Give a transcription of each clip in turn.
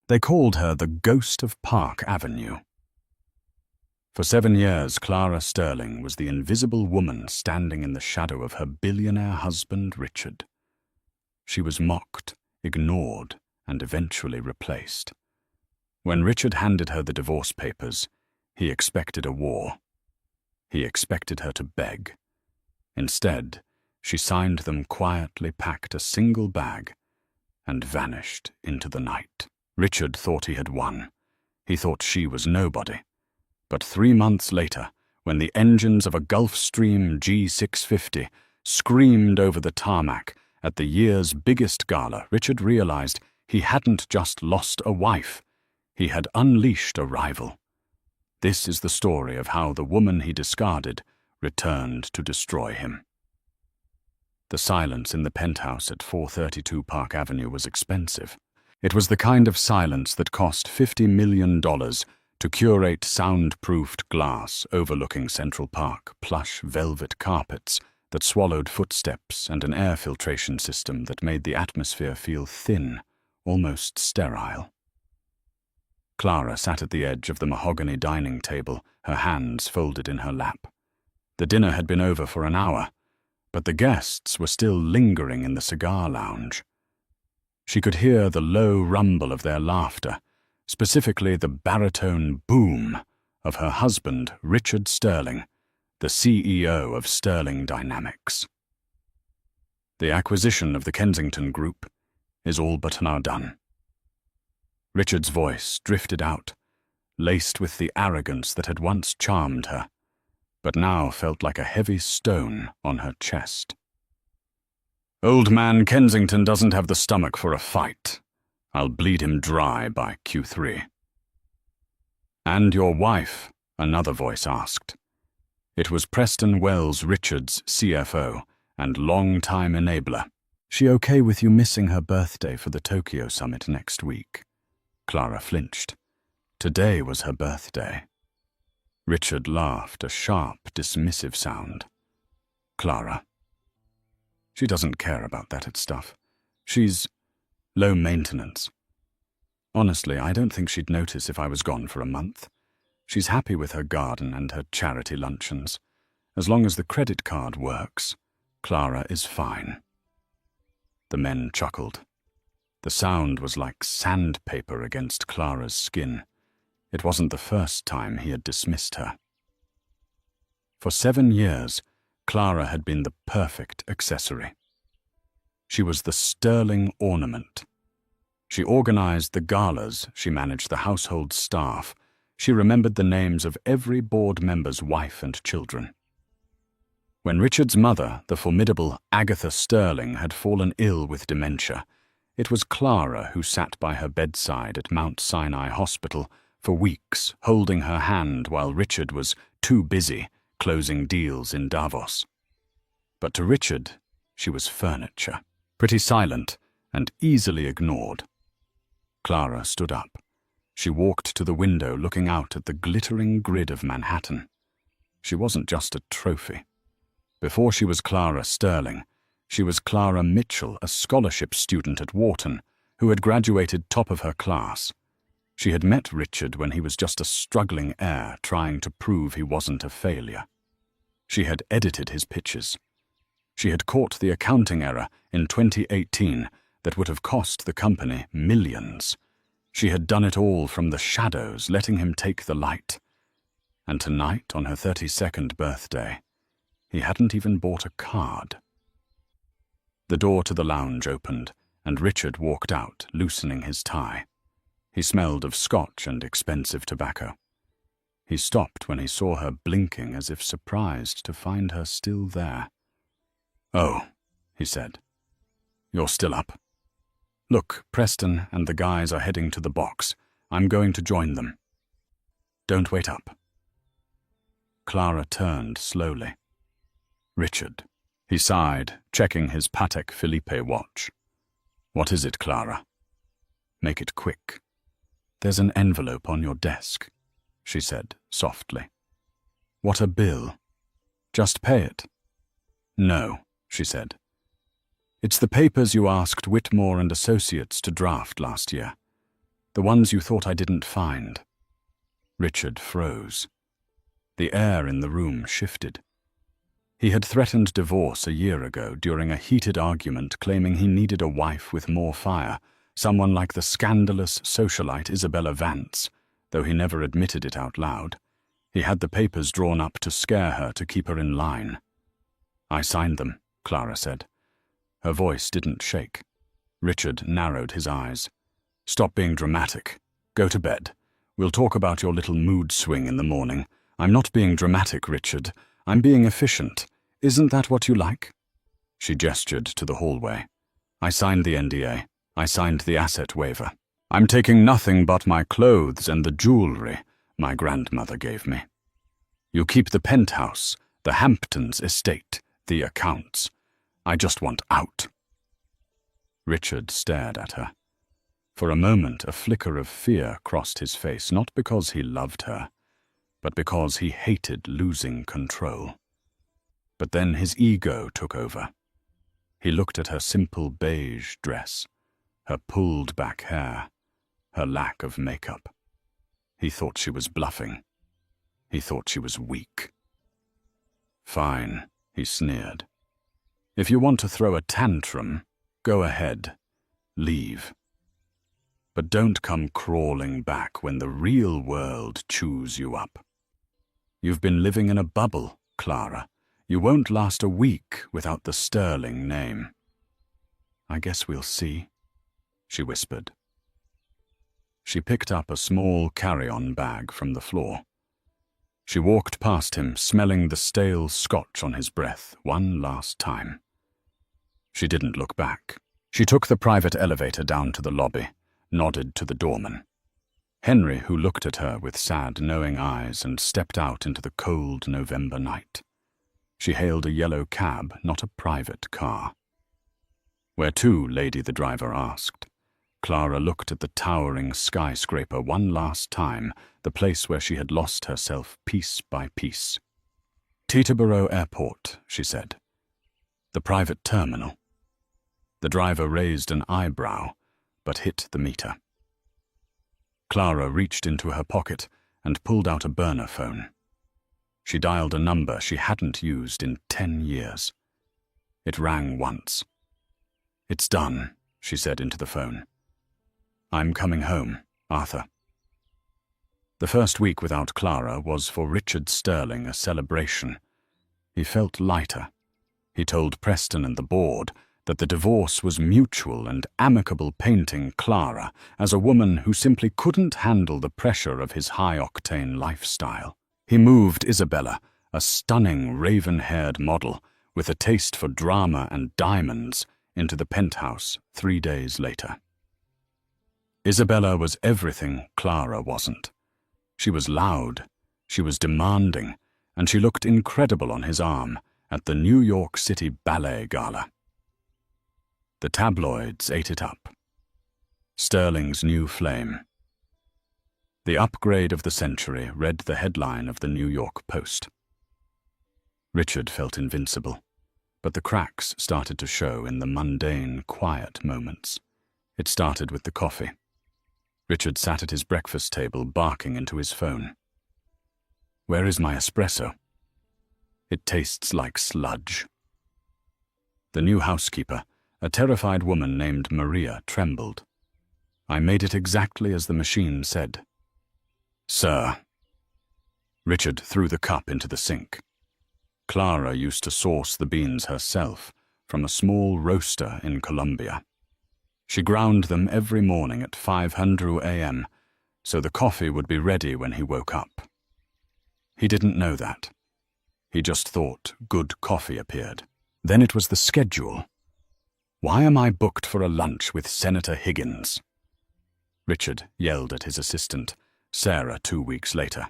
They called her the Ghost of Park Avenue. For 7 years, Clara Sterling was the invisible woman standing in the shadow of her billionaire husband, Richard. She was mocked, ignored, and eventually replaced. When Richard handed her the divorce papers, he expected a war. He expected her to beg. Instead, she signed them quietly, packed a single bag, and vanished into the night. Richard thought he had won. He thought she was nobody. But 3 months later, when the engines of a Gulfstream G650 screamed over the tarmac at the year's biggest gala, Richard realized he hadn't just lost a wife, he had unleashed a rival. This is the story of how the woman he discarded returned to destroy him. The silence in the penthouse at 432 Park Avenue was expensive. It was the kind of silence that cost $50 million to curate soundproofed glass overlooking Central Park, plush velvet carpets that swallowed footsteps, and an air filtration system that made the atmosphere feel thin, almost sterile. Clara sat at the edge of the mahogany dining table, her hands folded in her lap. The dinner had been over for an hour, but the guests were still lingering in the cigar lounge. She could hear the low rumble of their laughter, specifically the baritone boom of her husband, Richard Sterling, the CEO of Sterling Dynamics. The acquisition of the Kensington Group is all but now done. Richard's voice drifted out, laced with the arrogance that had once charmed her, but now felt like a heavy stone on her chest. Old man Kensington doesn't have the stomach for a fight. I'll bleed him dry by Q3. And your wife? Another voice asked. It was Preston Wells Richards, CFO, and long-time enabler. She okay with you missing her birthday for the Tokyo summit next week? Clara flinched. Today was her birthday. Richard laughed, a sharp, dismissive sound. Clara. She doesn't care about that stuff. She's low maintenance. Honestly, I don't think she'd notice if I was gone for a month. She's happy with her garden and her charity luncheons. As long as the credit card works, Clara is fine. The men chuckled. The sound was like sandpaper against Clara's skin. It wasn't the first time he had dismissed her. For 7 years, Clara had been the perfect accessory. She was the sterling ornament. She organized the galas, she managed the household staff, she remembered the names of every board member's wife and children. When Richard's mother, the formidable Agatha Sterling, had fallen ill with dementia, it was Clara who sat by her bedside at Mount Sinai Hospital for weeks, holding her hand while Richard was too busy closing deals in Davos. But to Richard, she was furniture, pretty silent and easily ignored. Clara stood up. She walked to the window, looking out at the glittering grid of Manhattan. She wasn't just a trophy. Before she was Clara Sterling, she was Clara Mitchell, a scholarship student at Wharton, who had graduated top of her class. She had met Richard when he was just a struggling heir trying to prove he wasn't a failure. She had edited his pitches. She had caught the accounting error in 2018 that would have cost the company millions. She had done it all from the shadows, letting him take the light. And tonight, on her 32nd birthday, he hadn't even bought a card. The door to the lounge opened, and Richard walked out, loosening his tie. He smelled of scotch and expensive tobacco. He stopped when he saw her blinking, as if surprised to find her still there. "Oh," he said. "You're still up? Look, Preston and the guys are heading to the box. I'm going to join them. Don't wait up." Clara turned slowly. "Richard," he sighed, checking his Patek Philippe watch. "What is it, Clara?" "Make it quick." "There's an envelope on your desk," she said softly. "What a bill. Just pay it." "No," she said. "It's the papers you asked Whitmore and Associates to draft last year. The ones you thought I didn't find." Richard froze. The air in the room shifted. He had threatened divorce a year ago during a heated argument, claiming he needed a wife with more fire, someone like the scandalous socialite Isabella Vance, though he never admitted it out loud. He had the papers drawn up to scare her, to keep her in line. "I signed them," Clara said. Her voice didn't shake. Richard narrowed his eyes. "Stop being dramatic. Go to bed. We'll talk about your little mood swing in the morning." "I'm not being dramatic, Richard. I'm being efficient. Isn't that what you like?" She gestured to the hallway. "I signed the NDA. I signed the asset waiver. I'm taking nothing but my clothes and the jewelry my grandmother gave me. You keep the penthouse, the Hamptons estate, the accounts. I just want out." Richard stared at her. For a moment, a flicker of fear crossed his face, not because he loved her, but because he hated losing control. But then his ego took over. He looked at her simple beige dress, her pulled-back hair, her lack of makeup. He thought she was bluffing. He thought she was weak. "Fine," he sneered. "If you want to throw a tantrum, go ahead. Leave. But don't come crawling back when the real world chews you up. You've been living in a bubble, Clara. You won't last a week without the Sterling name." "I guess we'll see," she whispered. She picked up a small carry-on bag from the floor. She walked past him, smelling the stale scotch on his breath one last time. She didn't look back. She took the private elevator down to the lobby, nodded to the doorman. Henry, who looked at her with sad, knowing eyes, and stepped out into the cold November night. She hailed a yellow cab, not a private car. "Where to?" Lady the driver asked. Clara looked at the towering skyscraper one last time, the place where she had lost herself piece by piece. "Teterboro Airport," she said. "The private terminal." The driver raised an eyebrow, but hit the meter. Clara reached into her pocket and pulled out a burner phone. She dialed a number she hadn't used in 10 years. It rang once. "It's done," she said into the phone. "I'm coming home, Arthur." The first week without Clara was for Richard Sterling a celebration. He felt lighter. He told Preston and the board that the divorce was mutual and amicable, painting Clara as a woman who simply couldn't handle the pressure of his high-octane lifestyle. He moved Isabella, a stunning raven-haired model with a taste for drama and diamonds, into the penthouse 3 days later. Isabella was everything Clara wasn't. She was loud, she was demanding, and she looked incredible on his arm at the New York City Ballet Gala. The tabloids ate it up. Sterling's new flame. The upgrade of the century read the headline of the New York Post. Richard felt invincible, but the cracks started to show in the mundane, quiet moments. It started with the coffee. Richard sat at his breakfast table, barking into his phone. "Where is my espresso? It tastes like sludge." The new housekeeper, a terrified woman named Maria, trembled. "I made it exactly as the machine said." "Sir." Richard threw the cup into the sink. Clara used to source the beans herself from a small roaster in Colombia. She ground them every morning at 500 a.m., so the coffee would be ready when he woke up. He didn't know that. He just thought good coffee appeared. Then it was the schedule. "Why am I booked for a lunch with Senator Higgins?" Richard yelled at his assistant, Sarah, 2 weeks later.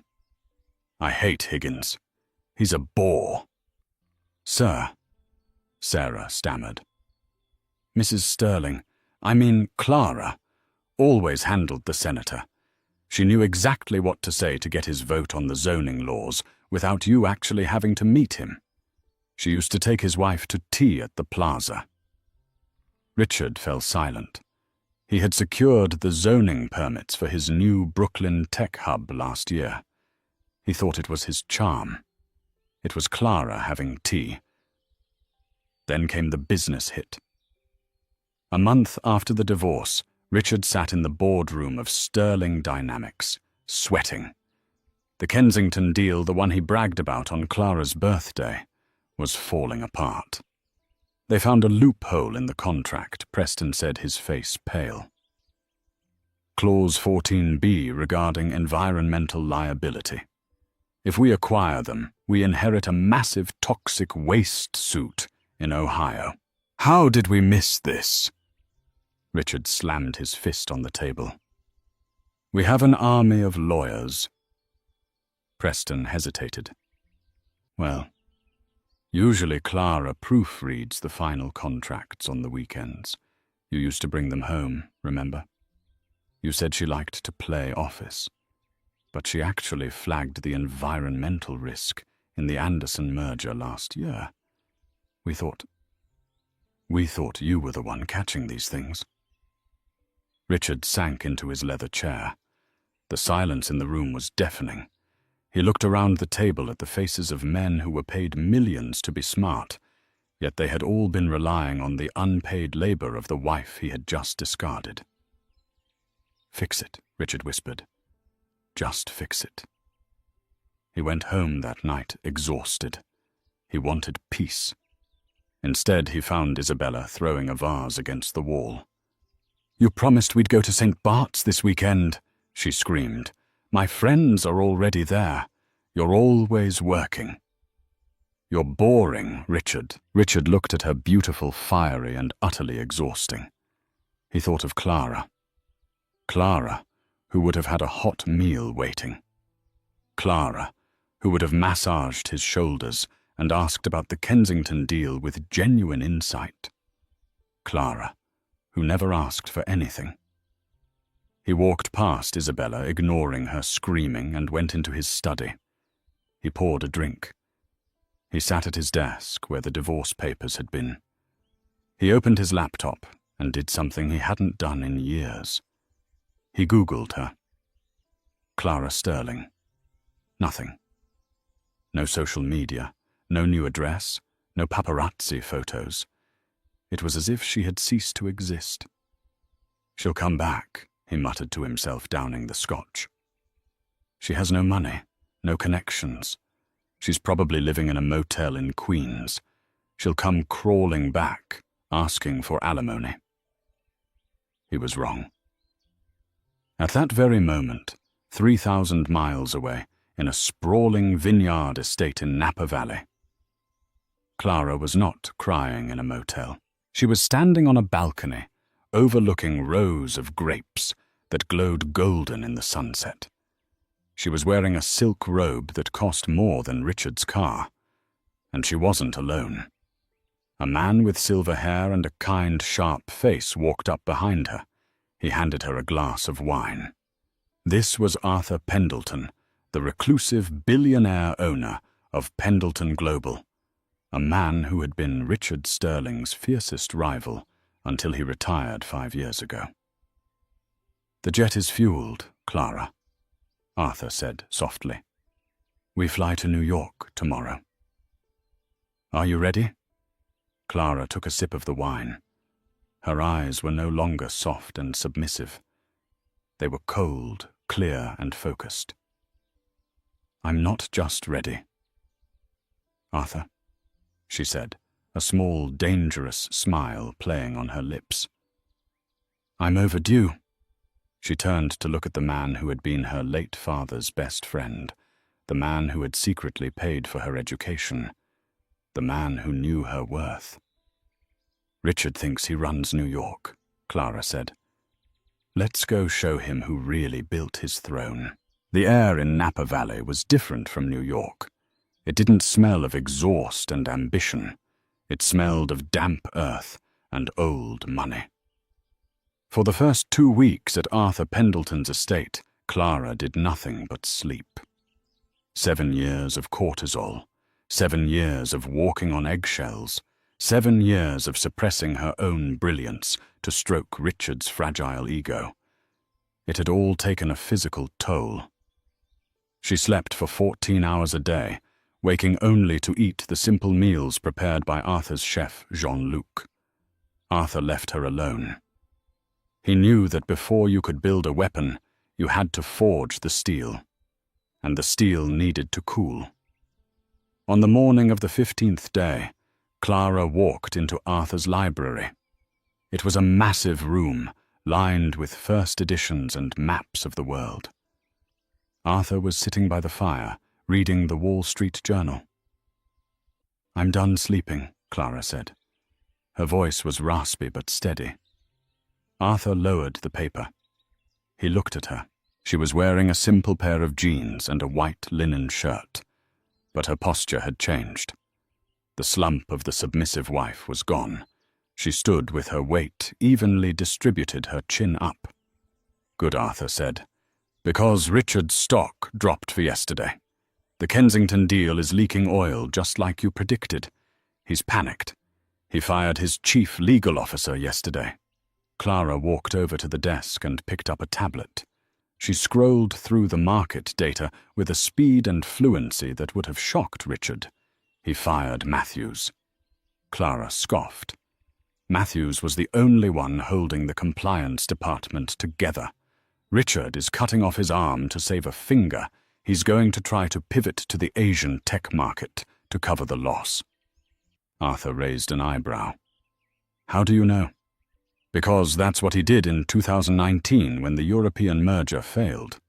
"I hate Higgins. He's a bore." "Sir," Sarah stammered. "Mrs. Sterling, I mean Clara, always handled the senator. She knew exactly what to say to get his vote on the zoning laws without you actually having to meet him. She used to take his wife to tea at the plaza." Richard fell silent. He had secured the zoning permits for his new Brooklyn tech hub last year. He thought it was his charm. It was Clara having tea. Then came the business hit. A month after the divorce, Richard sat in the boardroom of Sterling Dynamics, sweating. The Kensington deal, the one he bragged about on Clara's birthday, was falling apart. They found a loophole in the contract, Preston said, his face pale. Clause 14B regarding environmental liability. If we acquire them, we inherit a massive toxic waste suit in Ohio. How did we miss this? Richard slammed his fist on the table. We have an army of lawyers. Preston hesitated. Well, usually Clara proofreads the final contracts on the weekends. You used to bring them home, remember? You said she liked to play office. But she actually flagged the environmental risk in the Anderson merger last year. We thought you were the one catching these things. Richard sank into his leather chair. The silence in the room was deafening. He looked around the table at the faces of men who were paid millions to be smart, yet they had all been relying on the unpaid labor of the wife he had just discarded. Fix it, Richard whispered. Just fix it. He went home that night exhausted. He wanted peace. Instead, he found Isabella throwing a vase against the wall. You promised we'd go to St. Bart's this weekend, she screamed. My friends are already there. You're always working. You're boring, Richard. Richard looked at her, beautiful, fiery, and utterly exhausting. He thought of Clara. Clara, who would have had a hot meal waiting. Clara, who would have massaged his shoulders and asked about the Kensington deal with genuine insight. Clara, who never asked for anything. He walked past Isabella, ignoring her screaming, and went into his study. He poured a drink. He sat at his desk where the divorce papers had been. He opened his laptop and did something he hadn't done in years. He Googled her. Clara Sterling. Nothing. No social media, no new address, no paparazzi photos. It was as if she had ceased to exist. She'll come back, he muttered to himself, downing the scotch. She has no money, no connections. She's probably living in a motel in Queens. She'll come crawling back, asking for alimony. He was wrong. At that very moment, 3,000 miles away, in a sprawling vineyard estate in Napa Valley, Clara was not crying in a motel. She was standing on a balcony, overlooking rows of grapes that glowed golden in the sunset. She was wearing a silk robe that cost more than Richard's car, and she wasn't alone. A man with silver hair and a kind, sharp face walked up behind her. He handed her a glass of wine. This was Arthur Pendleton, the reclusive billionaire owner of Pendleton Global, a man who had been Richard Sterling's fiercest rival until he retired 5 years ago. The jet is fueled, Clara, Arthur said softly. We fly to New York tomorrow. Are you ready? Clara took a sip of the wine. Her eyes were no longer soft and submissive. They were cold, clear, and focused. I'm not just ready. Arthur, she said, a small, dangerous smile playing on her lips. I'm overdue. She turned to look at the man who had been her late father's best friend, the man who had secretly paid for her education, the man who knew her worth. Richard thinks he runs New York, Clara said. Let's go show him who really built his throne. The air in Napa Valley was different from New York. It didn't smell of exhaust and ambition. It smelled of damp earth and old money. For the first 2 weeks at Arthur Pendleton's estate, Clara did nothing but sleep. 7 years of cortisol, 7 years of walking on eggshells, 7 years of suppressing her own brilliance to stroke Richard's fragile ego. It had all taken a physical toll. She slept for 14 hours a day, waking only to eat the simple meals prepared by Arthur's chef, Jean-Luc. Arthur left her alone. He knew that before you could build a weapon, you had to forge the steel, and the steel needed to cool. On the morning of the 15th day, Clara walked into Arthur's library. It was a massive room, lined with first editions and maps of the world. Arthur was sitting by the fire, reading the Wall Street Journal. "I'm done sleeping," Clara said. Her voice was raspy but steady. Arthur lowered the paper. He looked at her. She was wearing a simple pair of jeans and a white linen shirt, but her posture had changed. The slump of the submissive wife was gone. She stood with her weight evenly distributed, her chin up. "Good," Arthur said, "because Richard's stock dropped for yesterday. The Kensington deal is leaking oil just like you predicted. He's panicked. He fired his chief legal officer yesterday." Clara walked over to the desk and picked up a tablet. She scrolled through the market data with a speed and fluency that would have shocked Richard. "He fired Matthews." Clara scoffed. Matthews was the only one holding the compliance department together. Richard is cutting off his arm to save a finger. He's going to try to pivot to the Asian tech market to cover the loss. Arthur raised an eyebrow. "How do you know?" "Because that's what he did in 2019 when the European merger failed.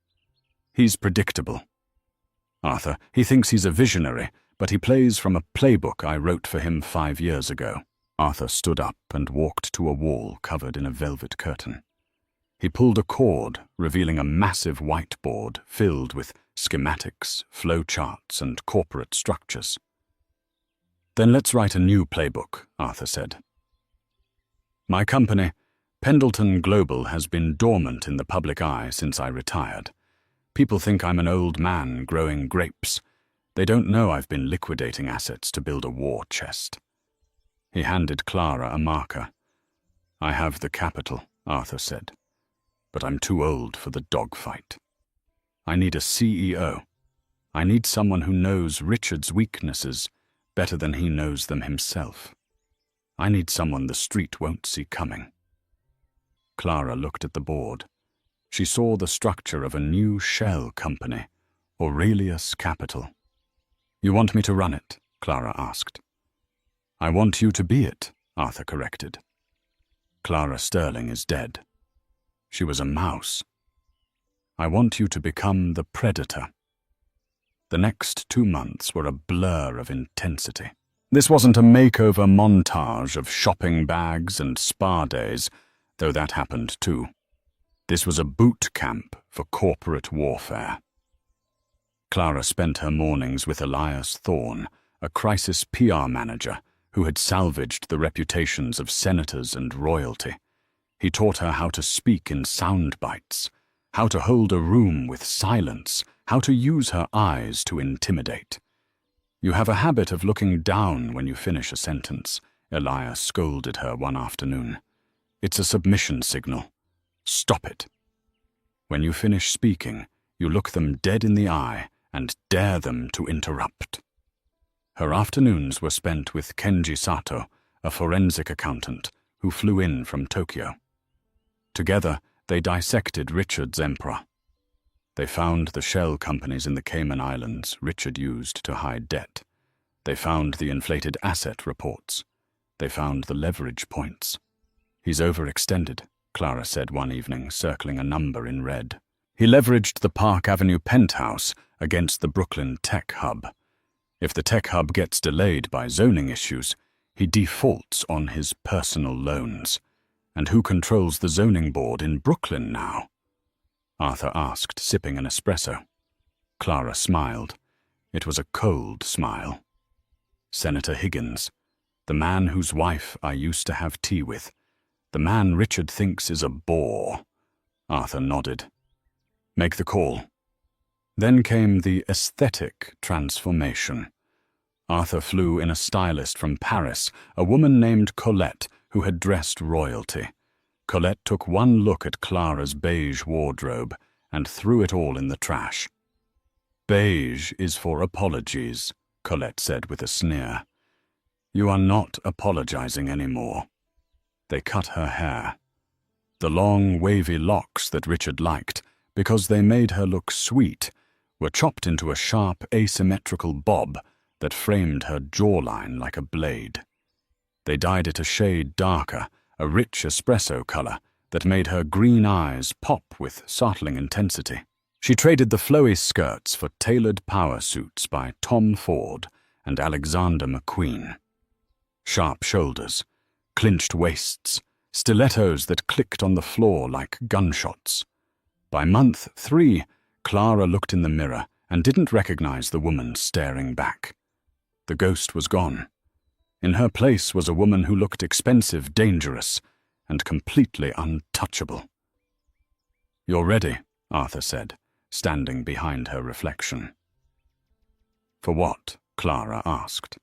He's predictable. Arthur, he thinks he's a visionary, but he plays from a playbook I wrote for him 5 years ago." Arthur stood up and walked to a wall covered in a velvet curtain. He pulled a cord, revealing a massive whiteboard filled with schematics, flowcharts, and corporate structures. "Then let's write a new playbook," Arthur said. "My company, Pendleton Global, has been dormant in the public eye since I retired. People think I'm an old man growing grapes. They don't know I've been liquidating assets to build a war chest." He handed Clara a marker. "I have the capital," Arthur said, "but I'm too old for the dogfight. I need a CEO. I need someone who knows Richard's weaknesses better than he knows them himself. I need someone the street won't see coming." Clara looked at the board. She saw the structure of a new shell company, Aurelius Capital. "You want me to run it?" Clara asked. "I want you to be it," Arthur corrected. "Clara Sterling is dead. She was a mouse. I want you to become the predator." The next 2 months were a blur of intensity. This wasn't a makeover montage of shopping bags and spa days, though that happened too. This was a boot camp for corporate warfare. Clara spent her mornings with Elias Thorne, a crisis PR manager who had salvaged the reputations of senators and royalty. He taught her how to speak in sound bites, how to hold a room with silence, how to use her eyes to intimidate. "You have a habit of looking down when you finish a sentence," Elias scolded her one afternoon. "It's a submission signal. Stop it. When you finish speaking, you look them dead in the eye and dare them to interrupt." Her afternoons were spent with Kenji Sato, a forensic accountant who flew in from Tokyo. Together, they dissected Richard's emperor. They found the shell companies in the Cayman Islands Richard used to hide debt. They found the inflated asset reports. They found the leverage points. "He's overextended," Clara said one evening, circling a number in red. "He leveraged the Park Avenue penthouse against the Brooklyn tech hub. If the tech hub gets delayed by zoning issues, he defaults on his personal loans. And who controls the zoning board in Brooklyn now?" Arthur asked, sipping an espresso. Clara smiled. It was a cold smile. "Senator Higgins, the man whose wife I used to have tea with. The man Richard thinks is a bore." Arthur nodded. "Make the call." Then came the aesthetic transformation. Arthur flew in a stylist from Paris, a woman named Colette, who had dressed royalty. Colette took one look at Clara's beige wardrobe and threw it all in the trash. "Beige is for apologies," Colette said with a sneer. "You are not apologizing anymore." They cut her hair. The long, wavy locks that Richard liked, because they made her look sweet, were chopped into a sharp, asymmetrical bob that framed her jawline like a blade. They dyed it a shade darker, a rich espresso color that made her green eyes pop with startling intensity. She traded the flowy skirts for tailored power suits by Tom Ford and Alexander McQueen. Sharp shoulders, clinched waists, stilettos that clicked on the floor like gunshots. By month 3, Clara looked in the mirror and didn't recognize the woman staring back. The ghost was gone. In her place was a woman who looked expensive, dangerous, and completely untouchable. "You're ready," Arthur said, standing behind her reflection. "For what?" Clara asked.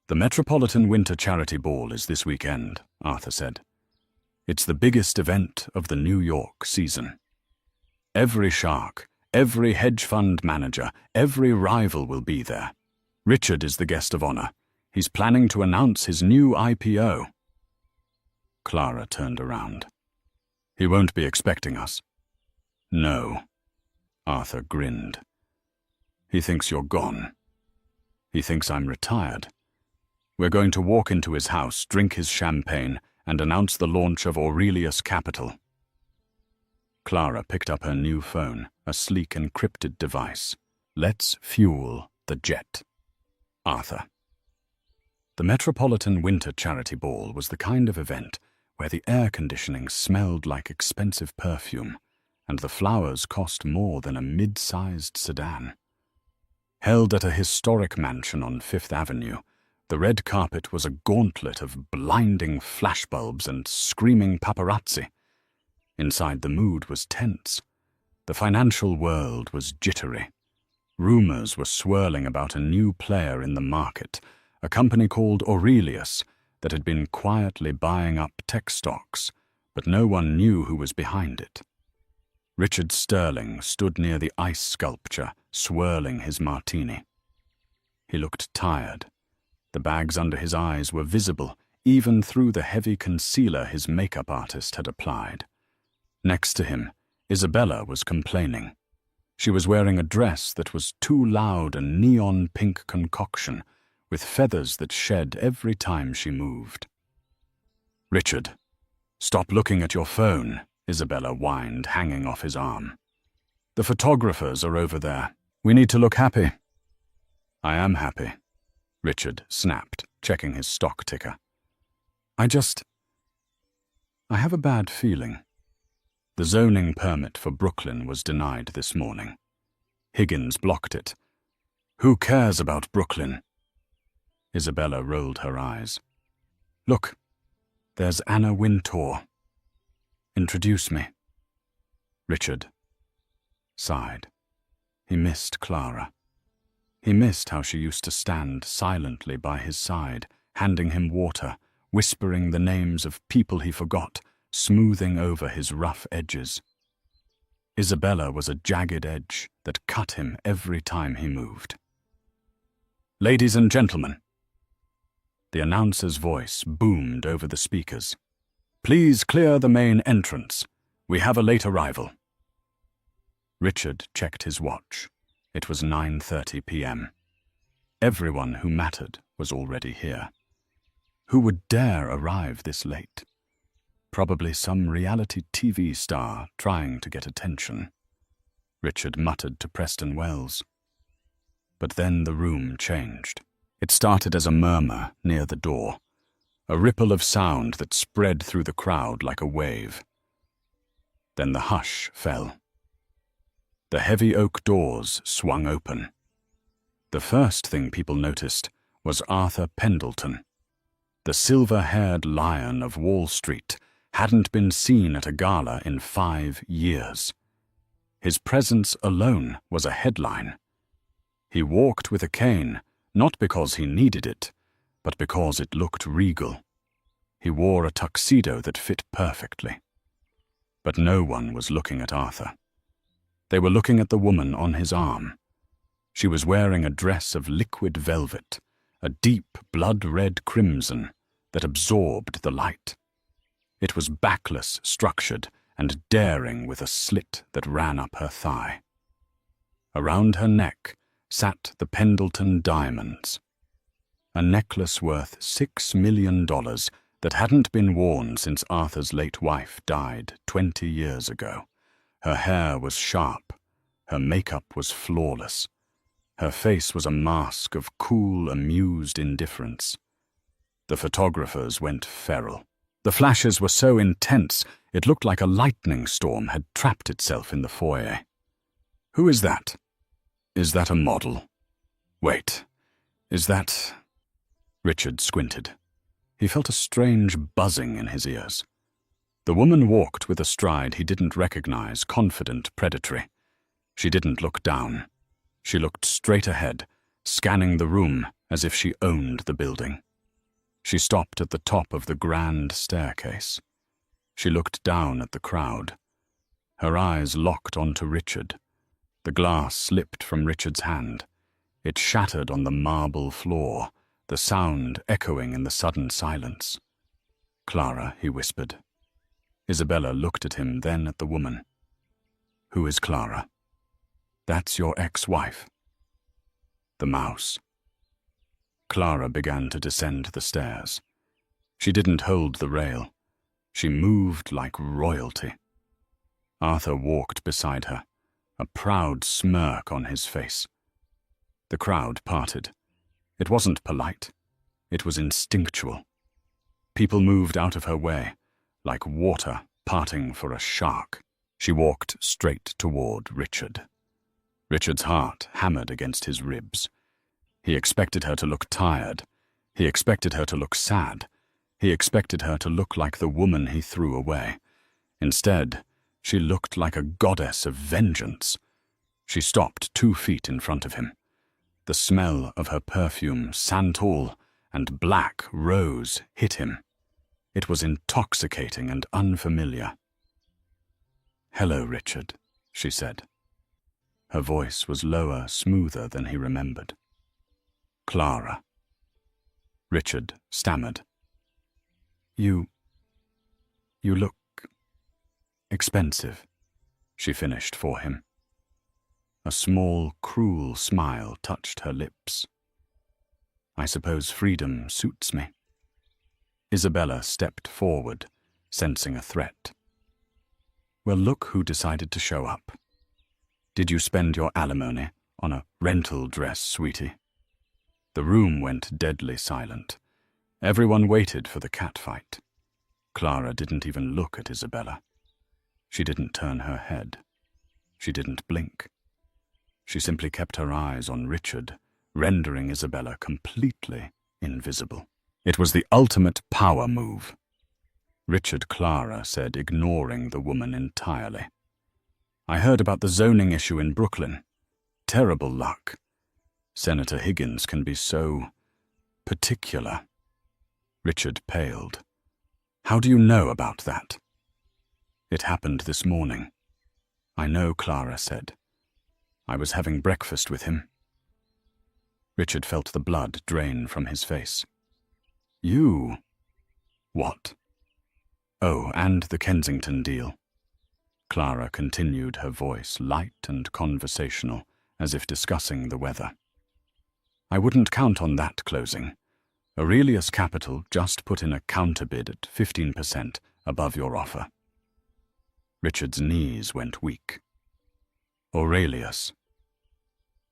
"The Metropolitan Winter Charity Ball is this weekend," Arthur said. "It's the biggest event of the New York season. Every shark, every hedge fund manager, every rival will be there. Richard is the guest of honor. He's planning to announce his new IPO." Clara turned around. "He won't be expecting us." "No." Arthur grinned. "He thinks you're gone. He thinks I'm retired. We're going to walk into his house, drink his champagne, and announce the launch of Aurelius Capital." Clara picked up her new phone, a sleek encrypted device. "Let's fuel the jet." Arthur. The Metropolitan Winter Charity Ball was the kind of event where the air conditioning smelled like expensive perfume, and the flowers cost more than a mid-sized sedan. Held at a historic mansion on Fifth Avenue, the red carpet was a gauntlet of blinding flashbulbs and screaming paparazzi. Inside, the mood was tense. The financial world was jittery. Rumors were swirling about a new player in the market, a company called Aurelius that had been quietly buying up tech stocks, but no one knew who was behind it. Richard Sterling stood near the ice sculpture, swirling his martini. He looked tired. The bags under his eyes were visible, even through the heavy concealer his makeup artist had applied. Next to him, Isabella was complaining. She was wearing a dress that was too loud a neon pink concoction, with feathers that shed every time she moved. "Richard, stop looking at your phone," Isabella whined, hanging off his arm. "The photographers are over there. We need to look happy." "I am happy," Richard snapped, checking his stock ticker. I have a bad feeling." The zoning permit for Brooklyn was denied this morning. Higgins blocked it. "Who cares about Brooklyn?" Isabella rolled her eyes. "Look, there's Anna Wintour. Introduce me." Richard sighed. He missed Clara. He missed how she used to stand silently by his side, handing him water, whispering the names of people he forgot, smoothing over his rough edges. Isabella was a jagged edge that cut him every time he moved. "Ladies and gentlemen," the announcer's voice boomed over the speakers, "please clear the main entrance. We have a late arrival." Richard checked his watch. It was 9:30 p.m. Everyone who mattered was already here. Who would dare arrive this late? Probably some reality TV star trying to get attention. Richard muttered to Preston Wells. But then the room changed. It started as a murmur near the door, a ripple of sound that spread through the crowd like a wave. Then the hush fell. The heavy oak doors swung open. The first thing people noticed was Arthur Pendleton. The silver-haired lion of Wall Street hadn't been seen at a gala in 5 years. His presence alone was a headline. He walked with a cane, Not because he needed it, but because it looked regal. He wore a tuxedo that fit perfectly. But no one was looking at Arthur. They were looking at the woman on his arm. She was wearing a dress of liquid velvet, a deep blood-red crimson that absorbed the light. It was backless, structured, and daring with a slit that ran up her thigh. Around her neck sat the Pendleton diamonds, a necklace worth $6 million that hadn't been worn since Arthur's late wife died 20 years ago. Her hair was sharp, her makeup was flawless. Her face was a mask of cool, amused indifference. The photographers went feral. The flashes were so intense, it looked like a lightning storm had trapped itself in the foyer. "Who is that? Is that a model? Wait, is that—" Richard squinted. He felt a strange buzzing in his ears. The woman walked with a stride he didn't recognize, confident, predatory. She didn't look down. She looked straight ahead, scanning the room as if she owned the building. She stopped at the top of the grand staircase. She looked down at the crowd. Her eyes locked onto Richard. The glass slipped from Richard's hand. It shattered on the marble floor, the sound echoing in the sudden silence. "Clara," he whispered. Isabella looked at him, then at the woman. "Who is Clara?" "That's your ex-wife." The mouse. Clara began to descend the stairs. She didn't hold the rail. She moved like royalty. Arthur walked beside her, a proud smirk on his face. The crowd parted. It wasn't polite. It was instinctual. People moved out of her way, like water parting for a shark. She walked straight toward Richard. Richard's heart hammered against his ribs. He expected her to look tired. He expected her to look sad. He expected her to look like the woman he threw away. Instead, she looked like a goddess of vengeance. She stopped 2 feet in front of him. The smell of her perfume, santal and black rose, hit him. It was intoxicating and unfamiliar. "Hello, Richard," she said. Her voice was lower, smoother than he remembered. "Clara." Richard stammered. You look expensive," she finished for him. A small, cruel smile touched her lips. "I suppose freedom suits me." Isabella stepped forward, sensing a threat. "Well, look who decided to show up. Did you spend your alimony on a rental dress, sweetie?" The room went deadly silent. Everyone waited for the catfight. Clara didn't even look at Isabella. She didn't turn her head. She didn't blink. She simply kept her eyes on Richard, rendering Isabella completely invisible. It was the ultimate power move. "Richard," Clara said, ignoring the woman entirely. "I heard about the zoning issue in Brooklyn. Terrible luck. Senator Higgins can be so particular." Richard paled. "How do you know about that?" "It happened this morning." "I know," Clara said. "I was having breakfast with him." Richard felt the blood drain from his face. "You?" "What?" "Oh, and the Kensington deal." Clara continued, her voice light and conversational, as if discussing the weather. "I wouldn't count on that closing. Aurelius Capital just put in a counterbid at 15% above your offer." Richard's knees went weak. "Aurelius.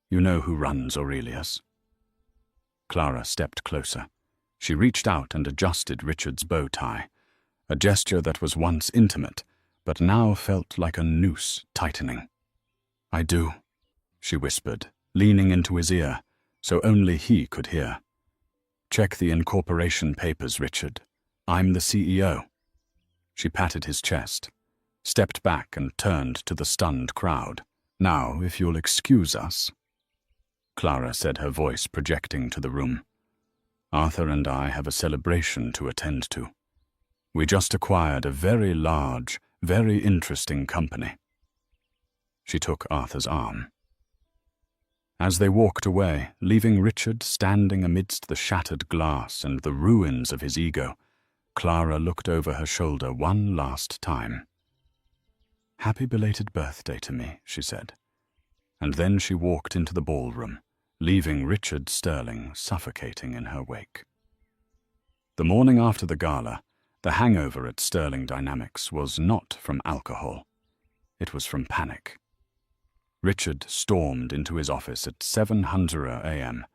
You know who runs Aurelius?" Clara stepped closer. She reached out and adjusted Richard's bow tie, a gesture that was once intimate, but now felt like a noose tightening. "I do," she whispered, leaning into his ear, so only he could hear. "Check the incorporation papers, Richard. I'm the CEO." She patted his chest, stepped back and turned to the stunned crowd. "Now, if you'll excuse us." Clara said, her voice projecting to the room. "Arthur and I have a celebration to attend to. We just acquired a very large, very interesting company." She took Arthur's arm. As they walked away, leaving Richard standing amidst the shattered glass and the ruins of his ego, Clara looked over her shoulder one last time. "Happy belated birthday to me," she said. And then she walked into the ballroom, leaving Richard Sterling suffocating in her wake. The morning after the gala, the hangover at Sterling Dynamics was not from alcohol. It was from panic. Richard stormed into his office at 7:00 a.m.,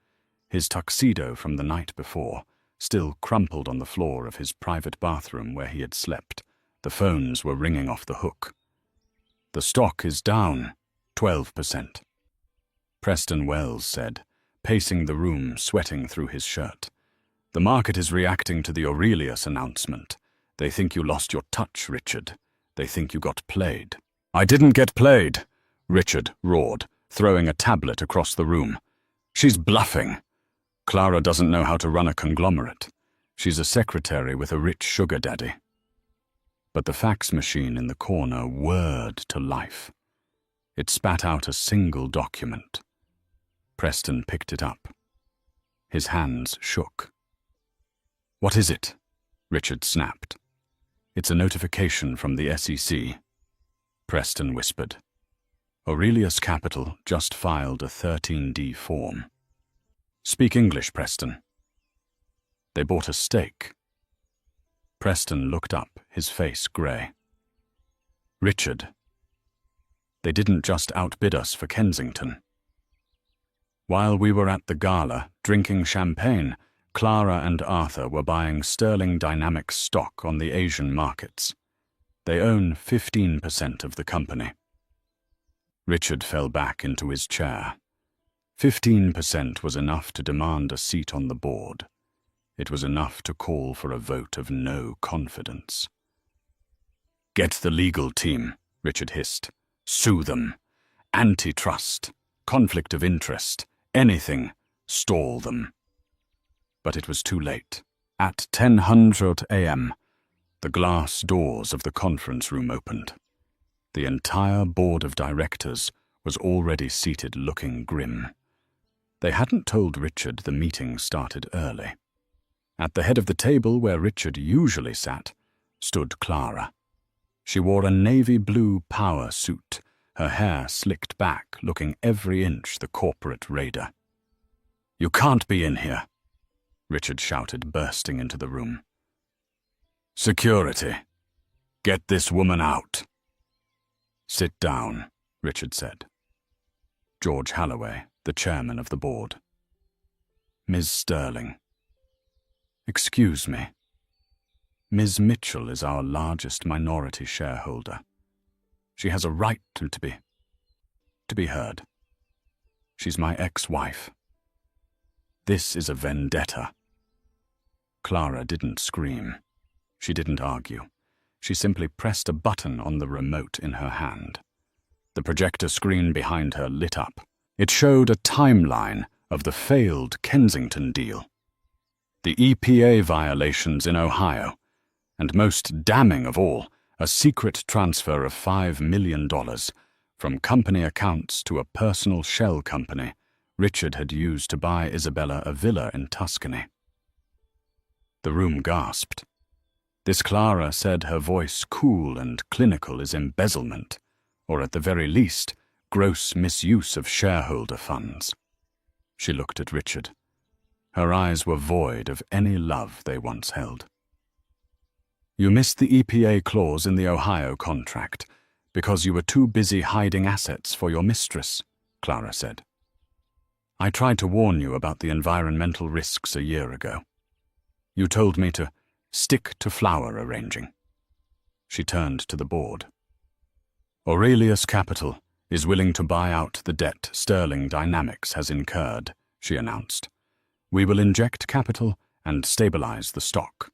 his tuxedo from the night before, still crumpled on the floor of his private bathroom where he had slept. The phones were ringing off the hook. "The stock is down 12%. Preston Wells said, pacing the room, sweating through his shirt. "The market is reacting to the Aurelius announcement. They think you lost your touch, Richard. They think you got played." "I didn't get played," Richard roared, throwing a tablet across the room. "She's bluffing. Clara doesn't know how to run a conglomerate. She's a secretary with a rich sugar daddy." But the fax machine in the corner whirred to life. It spat out a single document. Preston picked it up. His hands shook. "What is it?" Richard snapped. "It's a notification from the SEC," Preston whispered. "Aurelius Capital just filed a 13D form." "Speak English, Preston." "They bought a stake." Preston looked up, his face grey. "Richard, they didn't just outbid us for Kensington. While we were at the gala, drinking champagne, Clara and Arthur were buying Sterling Dynamics stock on the Asian markets. They own 15% of the company." Richard fell back into his chair. 15% was enough to demand a seat on the board. It was enough to call for a vote of no confidence. "Get the legal team," Richard hissed. "Sue them. Antitrust, conflict of interest, anything, stall them." But it was too late. At 10:00 a.m., the glass doors of the conference room opened. The entire board of directors was already seated, looking grim. They hadn't told Richard the meeting started early. At the head of the table where Richard usually sat, stood Clara. She wore a navy blue power suit, her hair slicked back, looking every inch the corporate raider. "You can't be in here," Richard shouted, bursting into the room. "Security, get this woman out." "Sit down," Richard said. George Halloway, the chairman of the board. "Ms. Sterling." "Excuse me. Ms. Mitchell is our largest minority shareholder. She has a right to be heard. She's my ex-wife. This is a vendetta." Clara didn't scream. She didn't argue. She simply pressed a button on the remote in her hand. The projector screen behind her lit up. It showed a timeline of the failed Kensington deal, the EPA violations in Ohio, and most damning of all, a secret transfer of $5 million from company accounts to a personal shell company Richard had used to buy Isabella a villa in Tuscany. The room gasped. This, Clara said, her voice cool and clinical, is embezzlement, or at the very least, gross misuse of shareholder funds. She looked at Richard. Her eyes were void of any love they once held. "You missed the EPA clause in the Ohio contract because you were too busy hiding assets for your mistress," Clara said. "I tried to warn you about the environmental risks a year ago. You told me to stick to flower arranging." She turned to the board. "Aurelius Capital is willing to buy out the debt Sterling Dynamics has incurred," she announced. "We will inject capital and stabilize the stock.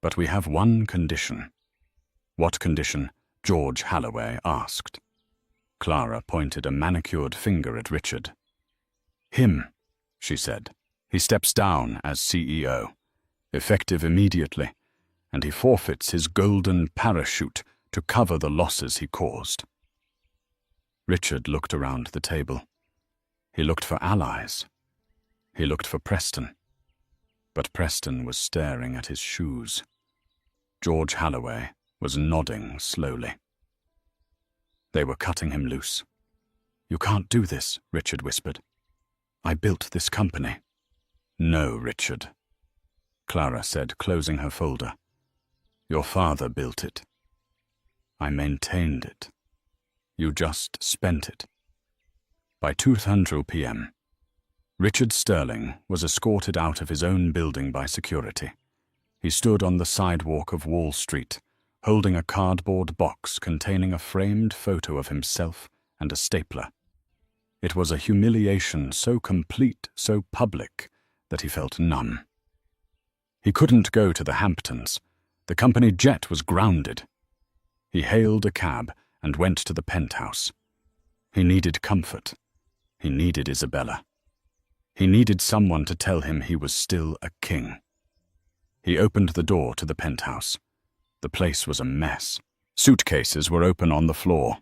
But we have one condition." "What condition?" George Halloway asked. Clara pointed a manicured finger at Richard. Him, she said. He steps down as CEO, effective immediately, and he forfeits his golden parachute to cover the losses he caused. Richard looked around the table. He looked for allies. He looked for Preston. But Preston was staring at his shoes. George Halloway was nodding slowly. They were cutting him loose. "You can't do this," Richard whispered. "I built this company." "No, Richard," Clara said, closing her folder. "Your father built it. I maintained it. You just spent it." By 2:00 p.m., Richard Sterling was escorted out of his own building by security. He stood on the sidewalk of Wall Street, holding a cardboard box containing a framed photo of himself and a stapler. It was a humiliation so complete, so public, that he felt numb. He couldn't go to the Hamptons. The company jet was grounded. He hailed a cab and went to the penthouse. He needed comfort. He needed Isabella. He needed someone to tell him he was still a king. He opened the door to the penthouse. The place was a mess. Suitcases were open on the floor.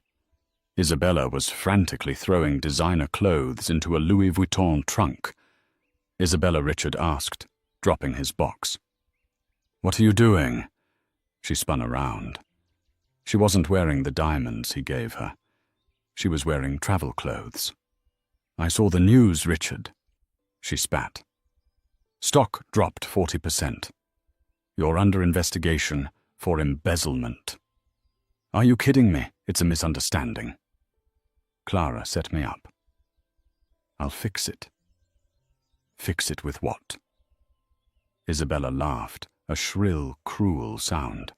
Isabella was frantically throwing designer clothes into a Louis Vuitton trunk. "Isabella," Richard asked, dropping his box. "What are you doing?" She spun around. She wasn't wearing the diamonds he gave her. She was wearing travel clothes. "I saw the news, Richard." She spat. "Stock dropped 40%. You're under investigation for embezzlement." "Are you kidding me? It's a misunderstanding." "Clara set me up." "I'll fix it." "Fix it with what?" Isabella laughed, a shrill, cruel sound.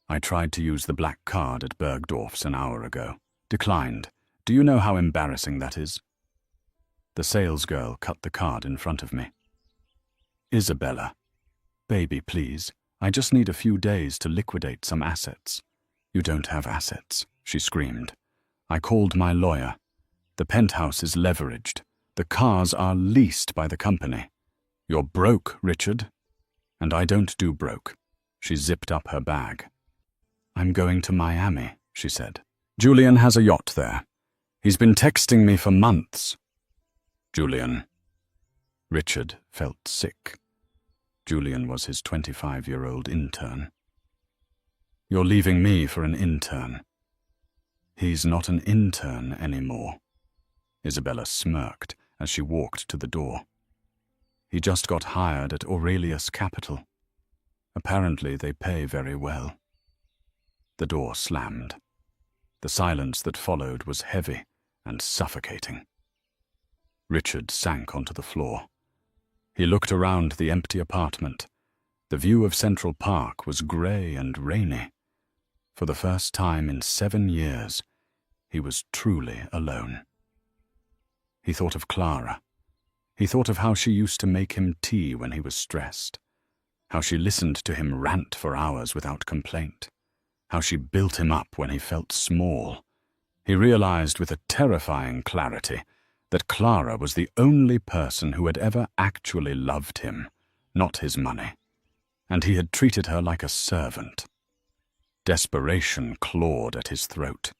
"I tried to use the black card at Bergdorf's an hour ago. Declined. Do you know how embarrassing that is?" The salesgirl cut the card in front of me. "Isabella, baby, please. I just need a few days to liquidate some assets." "You don't have assets," she screamed. "I called my lawyer. The penthouse is leveraged. The cars are leased by the company. You're broke, Richard." "And I don't do broke." She zipped up her bag. "I'm going to Miami," she said. "Julian has a yacht there. He's been texting me for months." "Julian." Richard felt sick. Julian was his 25-year-old intern. "You're leaving me for an intern." "He's not an intern anymore." Isabella smirked as she walked to the door. "He just got hired at Aurelius Capital. Apparently they pay very well." The door slammed. The silence that followed was heavy and suffocating. Richard sank onto the floor. He looked around the empty apartment. The view of Central Park was grey and rainy. For the first time in 7 years, he was truly alone. He thought of Clara. He thought of how she used to make him tea when he was stressed, how she listened to him rant for hours without complaint, how she built him up when he felt small. He realized with a terrifying clarity that Clara was the only person who had ever actually loved him, not his money, and he had treated her like a servant. Desperation clawed at his throat.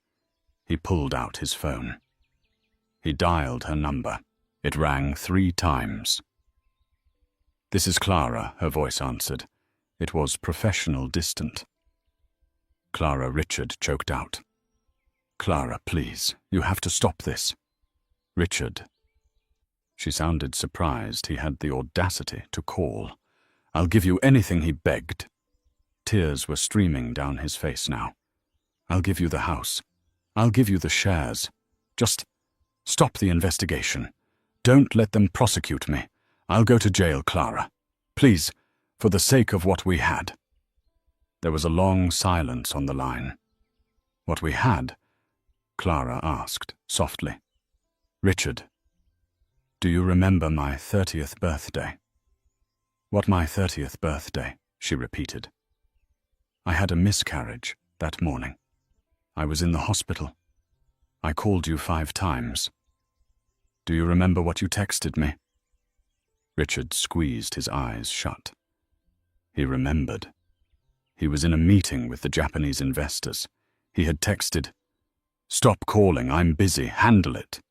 He pulled out his phone. He dialed her number. It rang 3 times. "This is Clara," her voice answered. It was professional, distant. "Clara," Richard choked out. "Clara, please, you have to stop this." "Richard." She sounded surprised he had the audacity to call. "I'll give you anything," he begged. Tears were streaming down his face now. "I'll give you the house. I'll give you the shares. Just stop the investigation. Don't let them prosecute me. I'll go to jail, Clara. Please, for the sake of what we had." There was a long silence on the line. "What we had?" Clara asked, softly. "Richard, do you remember my 30th birthday?" "What, my 30th birthday?" she repeated. "I had a miscarriage that morning. I was in the hospital. I called you 5 times. Do you remember what you texted me? Richard squeezed his eyes shut. He remembered. He was in a meeting with the Japanese investors. He had texted, "Stop calling, I'm busy, handle it."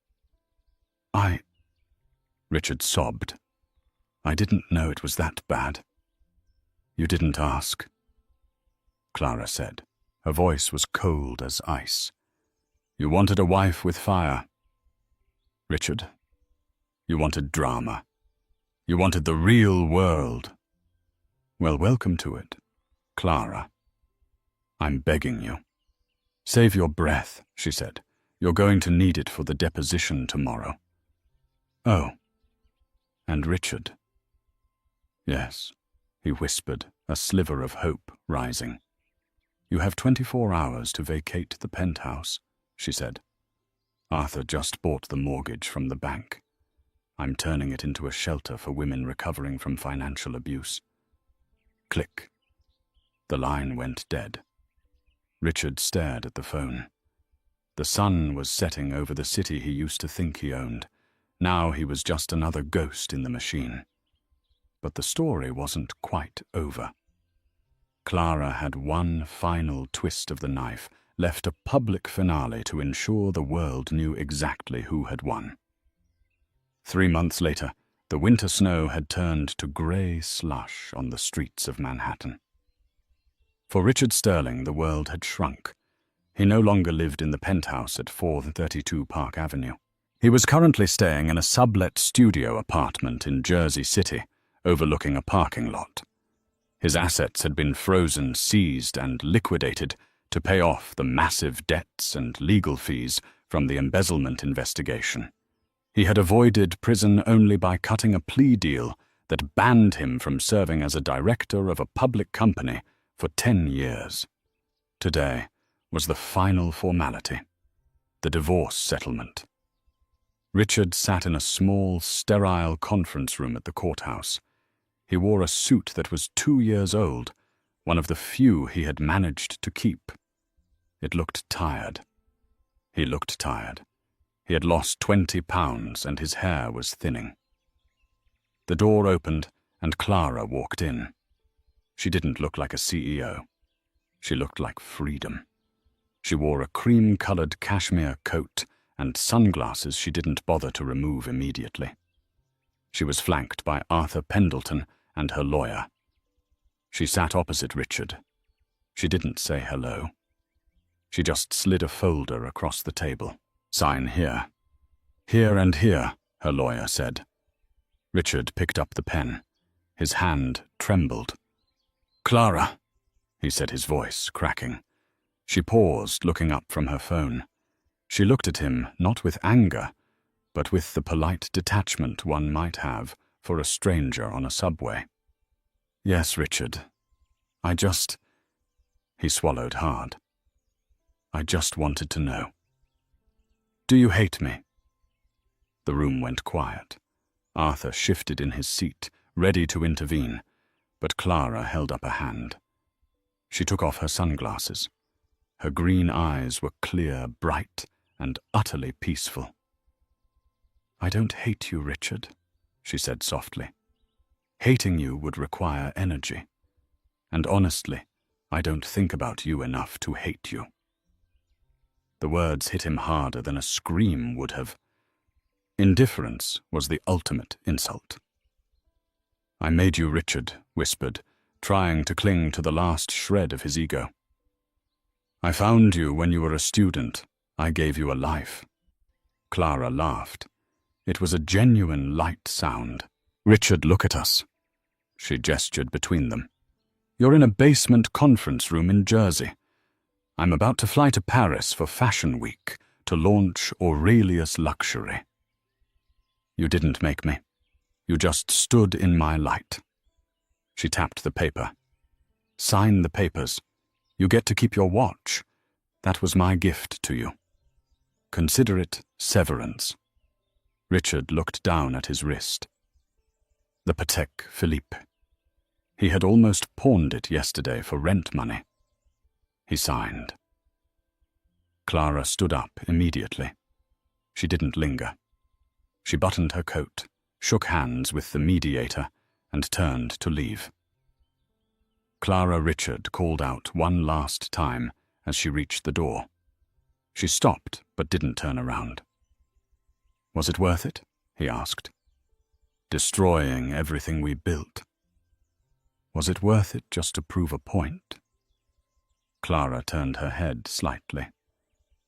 Richard sobbed. "I didn't know it was that bad." "You didn't ask," Clara said. Her voice was cold as ice. "You wanted a wife with fire. Richard, you wanted drama. You wanted the real world. Well, welcome to it, Clara. I'm begging you." "Save your breath," she said. "You're going to need it for the deposition tomorrow." "Oh, and Richard." "Yes," he whispered, a sliver of hope rising. "You have 24 hours to vacate the penthouse," she said. "Arthur just bought the mortgage from the bank. I'm turning it into a shelter for women recovering from financial abuse." Click. The line went dead. Richard stared at the phone. The sun was setting over the city he used to think he owned. Now he was just another ghost in the machine. But the story wasn't quite over. Clara had one final twist of the knife, left a public finale to ensure the world knew exactly who had won. 3 months later, the winter snow had turned to grey slush on the streets of Manhattan. For Richard Sterling, the world had shrunk. He no longer lived in the penthouse at 432 Park Avenue. He was currently staying in a sublet studio apartment in Jersey City, overlooking a parking lot. His assets had been frozen, seized, and liquidated to pay off the massive debts and legal fees from the embezzlement investigation. He had avoided prison only by cutting a plea deal that banned him from serving as a director of a public company for 10 years. Today was the final formality, the divorce settlement. Richard sat in a small, sterile conference room at the courthouse. He wore a suit that was 2 years old, one of the few he had managed to keep. It looked tired. He looked tired. He had lost 20 pounds and his hair was thinning. The door opened and Clara walked in. She didn't look like a CEO. She looked like freedom. She wore a cream-colored cashmere coat and sunglasses she didn't bother to remove immediately. She was flanked by Arthur Pendleton and her lawyer. She sat opposite Richard. She didn't say hello. She just slid a folder across the table. "Sign here." "Here and here," her lawyer said. Richard picked up the pen. His hand trembled. "Clara," he said, his voice cracking. She paused, looking up from her phone. She looked at him, not with anger, but with the polite detachment one might have for a stranger on a subway. "Yes, Richard. He swallowed hard. "I just wanted to know. Do you hate me?" The room went quiet. Arthur shifted in his seat, ready to intervene, but Clara held up a hand. She took off her sunglasses. Her green eyes were clear, bright, and utterly peaceful. "I don't hate you, Richard," she said softly. "Hating you would require energy. And honestly, I don't think about you enough to hate you." The words hit him harder than a scream would have. Indifference was the ultimate insult. "I made you," Richard whispered, trying to cling to the last shred of his ego. "I found you when you were a student. I gave you a life." Clara laughed. It was a genuine light sound. "Richard, look at us." She gestured between them. "You're in a basement conference room in Jersey. I'm about to fly to Paris for Fashion Week to launch Aurelius Luxury. You didn't make me. You just stood in my light." She tapped the paper. "Sign the papers. You get to keep your watch. That was my gift to you. Consider it severance." Richard looked down at his wrist. The Patek Philippe. He had almost pawned it yesterday for rent money. He signed. Clara stood up immediately. She didn't linger. She buttoned her coat, shook hands with the mediator, and turned to leave. Clara Richard called out one last time as she reached the door. She stopped but didn't turn around. "Was it worth it?" he asked. "Destroying everything we built. Was it worth it just to prove a point?" Clara turned her head slightly.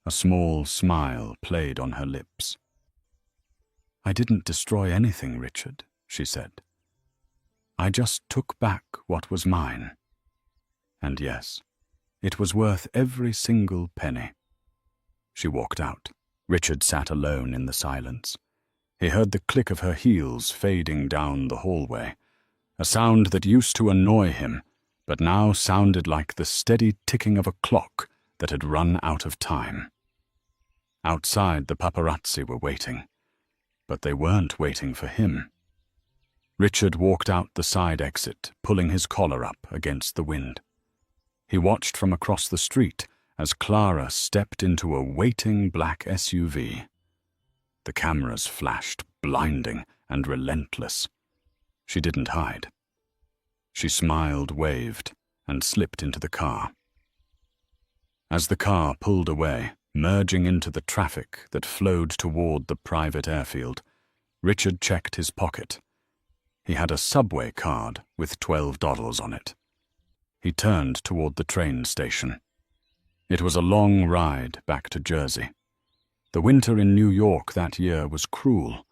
A small smile played on her lips. "I didn't destroy anything, Richard," she said. "I just took back what was mine. And yes, it was worth every single penny." She walked out. Richard sat alone in the silence. He heard the click of her heels fading down the hallway, a sound that used to annoy him, but now sounded like the steady ticking of a clock that had run out of time. Outside, the paparazzi were waiting, but they weren't waiting for him. Richard walked out the side exit, pulling his collar up against the wind. He watched from across the street as Clara stepped into a waiting black SUV. The cameras flashed, blinding and relentless. She didn't hide. She smiled, waved, and slipped into the car. As the car pulled away, merging into the traffic that flowed toward the private airfield, Richard checked his pocket. He had a subway card with $12 on it. He turned toward the train station. It was a long ride back to Jersey. The winter in New York that year was cruel,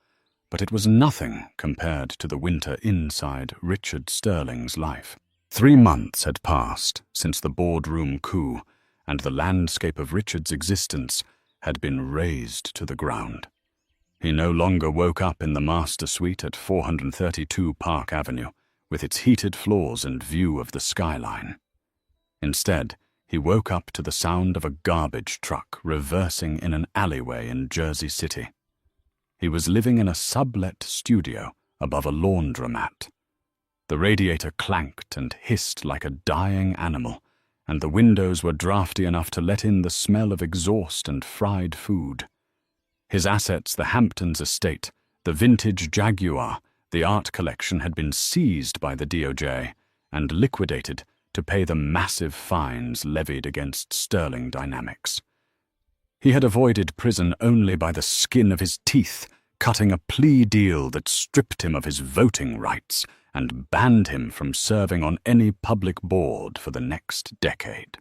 but it was nothing compared to the winter inside Richard Sterling's life. 3 months had passed since the boardroom coup, and the landscape of Richard's existence had been razed to the ground. He no longer woke up in the master suite at 432 Park Avenue, with its heated floors and view of the skyline. Instead, he woke up to the sound of a garbage truck reversing in an alleyway in Jersey City. He was living in a sublet studio above a laundromat. The radiator clanked and hissed like a dying animal, and the windows were drafty enough to let in the smell of exhaust and fried food. His assets, the Hamptons estate, the vintage Jaguar, the art collection, had been seized by the DOJ and liquidated to pay the massive fines levied against Sterling Dynamics. He had avoided prison only by the skin of his teeth, cutting a plea deal that stripped him of his voting rights and banned him from serving on any public board for the next decade.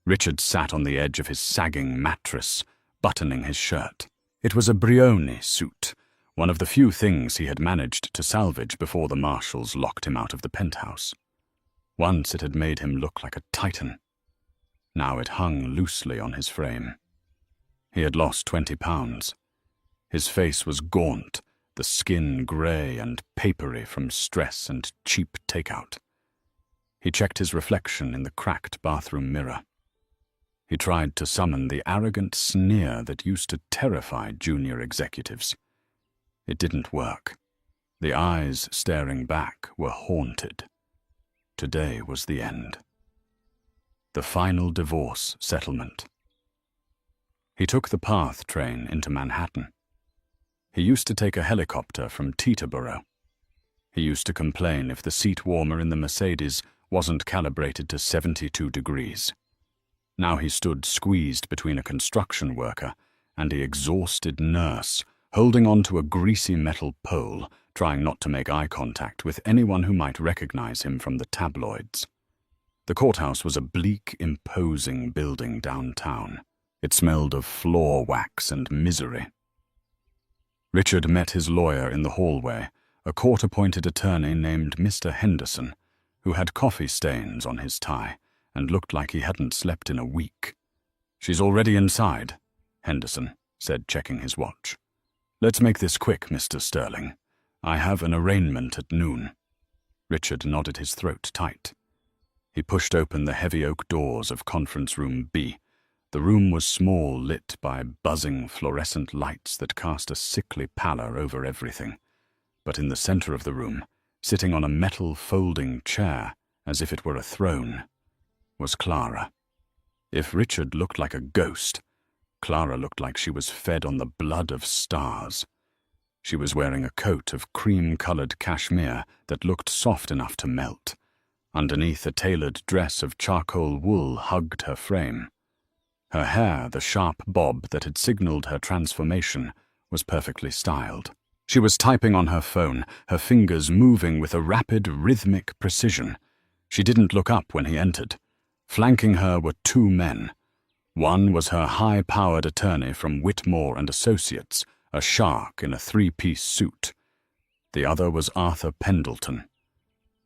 Richard sat on the edge of his sagging mattress, buttoning his shirt. It was a Brioni suit, one of the few things he had managed to salvage before the marshals locked him out of the penthouse. Once it had made him look like a titan. Now it hung loosely on his frame. He had lost 20 pounds. His face was gaunt, the skin grey and papery from stress and cheap takeout. He checked his reflection in the cracked bathroom mirror. He tried to summon the arrogant sneer that used to terrify junior executives. It didn't work. The eyes staring back were haunted. Today was the end. The final divorce settlement. He took the PATH train into Manhattan. He used to take a helicopter from Teterboro. He used to complain if the seat warmer in the Mercedes wasn't calibrated to 72 degrees. Now he stood squeezed between a construction worker and the exhausted nurse, holding on to a greasy metal pole, trying not to make eye contact with anyone who might recognize him from the tabloids. The courthouse was a bleak, imposing building downtown. It smelled of floor wax and misery. Richard met his lawyer in the hallway, a court-appointed attorney named Mr. Henderson, who had coffee stains on his tie and looked like he hadn't slept in a week. "She's already inside," Henderson said, checking his watch. "Let's make this quick, Mr. Sterling. I have an arraignment at noon." Richard nodded, his throat tight. He pushed open the heavy oak doors of Conference Room B. The room was small, lit by buzzing fluorescent lights that cast a sickly pallor over everything. But in the center of the room, sitting on a metal folding chair, as if it were a throne, was Clara. If Richard looked like a ghost, Clara looked like she was fed on the blood of stars. She was wearing a coat of cream-colored cashmere that looked soft enough to melt. Underneath, a tailored dress of charcoal wool hugged her frame. Her hair, the sharp bob that had signaled her transformation, was perfectly styled. She was typing on her phone, her fingers moving with a rapid, rhythmic precision. She didn't look up when he entered. Flanking her were two men. One was her high-powered attorney from Whitmore and Associates, a shark in a three-piece suit. The other was Arthur Pendleton.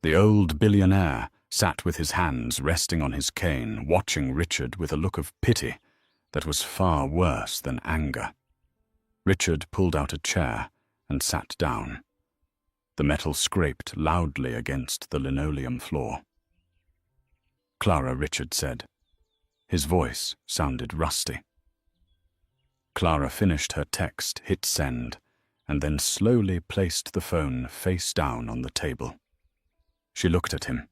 The old billionaire sat with his hands resting on his cane, watching Richard with a look of pity that was far worse than anger. Richard pulled out a chair and sat down. The metal scraped loudly against the linoleum floor. "Clara," Richard said. His voice sounded rusty. Clara finished her text, hit send, and then slowly placed the phone face down on the table. She looked at him.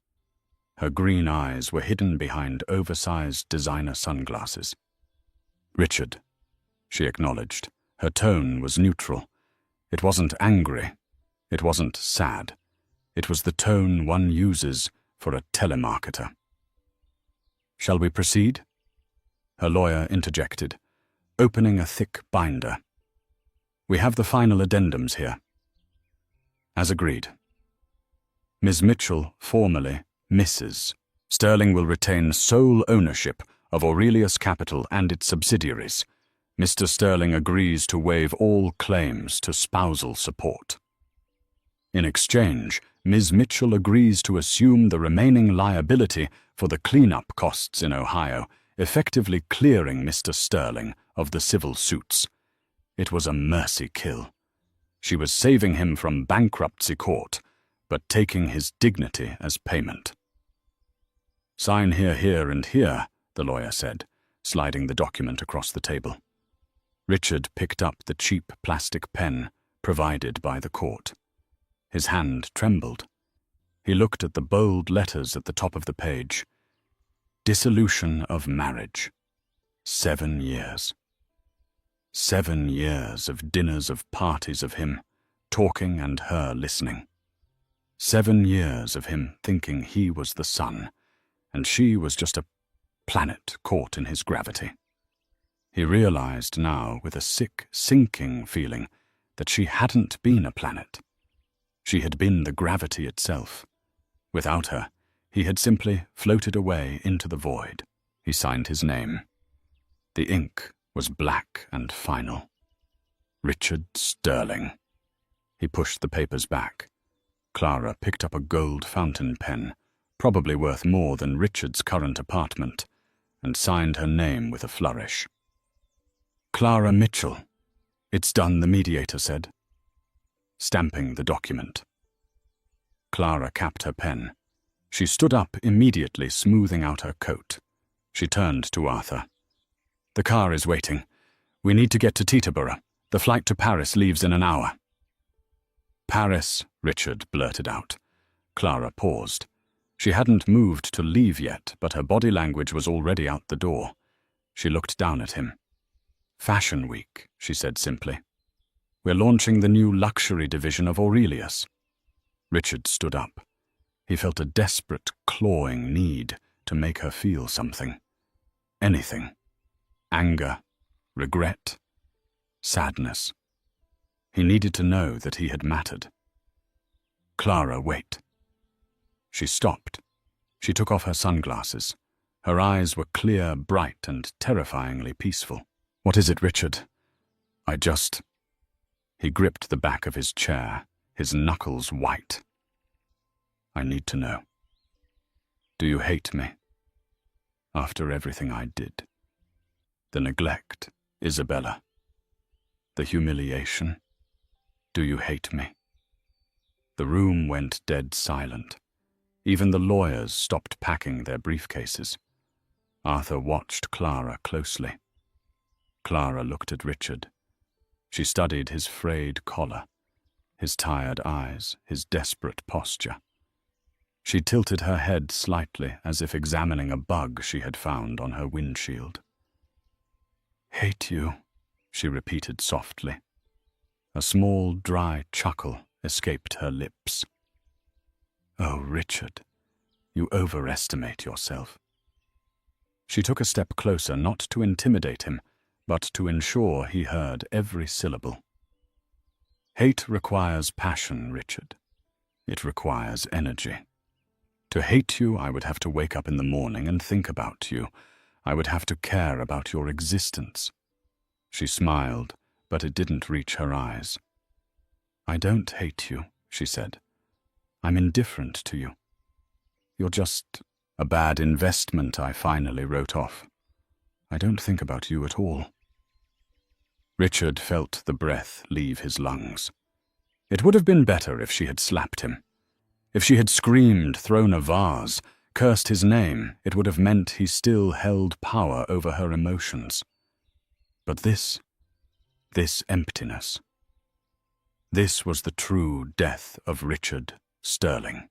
Her green eyes were hidden behind oversized designer sunglasses. "Richard," she acknowledged. Her tone was neutral. It wasn't angry. It wasn't sad. It was the tone one uses for a telemarketer. "Shall we proceed?" Her lawyer interjected, opening a thick binder. "We have the final addendums here." As agreed. Ms. Mitchell, formally Mrs. Sterling, will retain sole ownership of Aurelius Capital and its subsidiaries. Mr. Sterling agrees to waive all claims to spousal support. In exchange, Ms. Mitchell agrees to assume the remaining liability for the cleanup costs in Ohio, effectively clearing Mr. Sterling of the civil suits. It was a mercy kill. She was saving him from bankruptcy court, but taking his dignity as payment. "Sign here, here, and here," the lawyer said, sliding the document across the table. Richard picked up the cheap plastic pen provided by the court. His hand trembled. He looked at the bold letters at the top of the page. Dissolution of marriage. 7 years. 7 years of dinners, of parties, of him talking and her listening. 7 years of him thinking he was the sun, and she was just a planet caught in his gravity. He realized now, with a sick, sinking feeling, that she hadn't been a planet. She had been the gravity itself. Without her, he had simply floated away into the void. He signed his name. The ink was black and final. Richard Sterling. He pushed the papers back. Clara picked up a gold fountain pen, probably worth more than Richard's current apartment, and signed her name with a flourish. "Clara Mitchell." "It's done," the mediator said, stamping the document. Clara capped her pen. She stood up immediately, smoothing out her coat. She turned to Arthur. "The car is waiting. We need to get to Teterboro. The flight to Paris leaves in an hour." "Paris," Richard blurted out. Clara paused. She hadn't moved to leave yet, but her body language was already out the door. She looked down at him. "Fashion Week," she said simply. "We're launching the new luxury division of Aurelius." Richard stood up. He felt a desperate, clawing need to make her feel something. Anything. Anger, regret, sadness. He needed to know that he had mattered. "Clara, wait." She stopped. She took off her sunglasses. Her eyes were clear, bright, and terrifyingly peaceful. "What is it, Richard? I just..." He gripped the back of his chair, his knuckles white. "I need to know. Do you hate me? After everything I did. The neglect, Isabella. The humiliation. Do you hate me?" The room went dead silent. Even the lawyers stopped packing their briefcases. Arthur watched Clara closely. Clara looked at Richard. She studied his frayed collar, his tired eyes, his desperate posture. She tilted her head slightly, as if examining a bug she had found on her windshield. "Hate you," she repeated softly. A small, dry chuckle escaped her lips. "Oh, Richard, you overestimate yourself." She took a step closer, not to intimidate him, but to ensure he heard every syllable. "Hate requires passion, Richard. It requires energy. To hate you, I would have to wake up in the morning and think about you. I would have to care about your existence." She smiled, but it didn't reach her eyes. "I don't hate you," she said. "I'm indifferent to you. You're just a bad investment," I finally wrote off. "I don't think about you at all." Richard felt the breath leave his lungs. It would have been better if she had slapped him. If she had screamed, thrown a vase, cursed his name, it would have meant he still held power over her emotions. But this emptiness, this was the true death of Richard Sterling.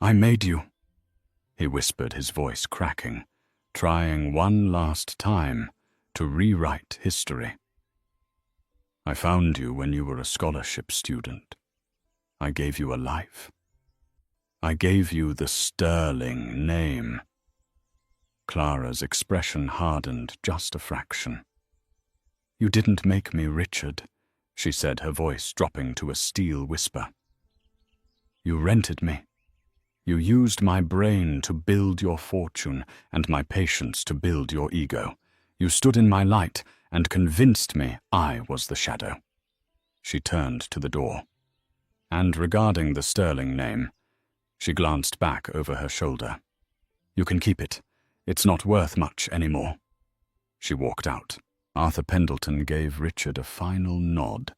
"I made you," he whispered, his voice cracking, trying one last time to rewrite history. "I found you when you were a scholarship student. I gave you a life. I gave you the Sterling name." Clara's expression hardened just a fraction. "You didn't make me, Richard," she said, her voice dropping to a steel whisper. "You rented me. You used my brain to build your fortune and my patience to build your ego. You stood in my light and convinced me I was the shadow." She turned to the door. And regarding the Sterling name, she glanced back over her shoulder. "You can keep it. It's not worth much anymore." She walked out. Arthur Pendleton gave Richard a final nod,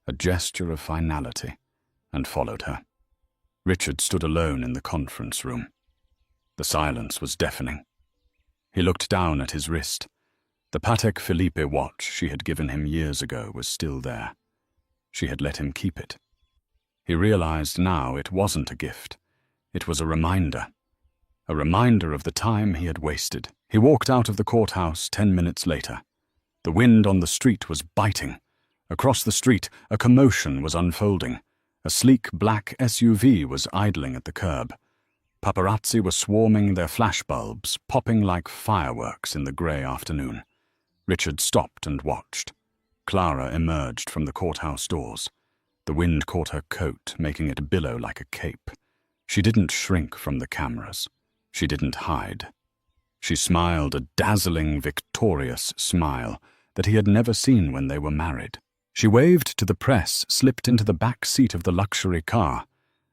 a gesture of finality, and followed her. Richard stood alone in the conference room. The silence was deafening. He looked down at his wrist. The Patek Philippe watch she had given him years ago was still there. She had let him keep it. He realized now it wasn't a gift. It was a reminder of the time he had wasted. He walked out of the courthouse 10 minutes later. The wind on the street was biting. Across the street, a commotion was unfolding. A sleek black SUV was idling at the curb. Paparazzi were swarming their flashbulbs, popping like fireworks in the grey afternoon. Richard stopped and watched. Clara emerged from the courthouse doors. The wind caught her coat, making it billow like a cape. She didn't shrink from the cameras. She didn't hide. She smiled a dazzling, victorious smile that he had never seen when they were married. She waved to the press, slipped into the back seat of the luxury car,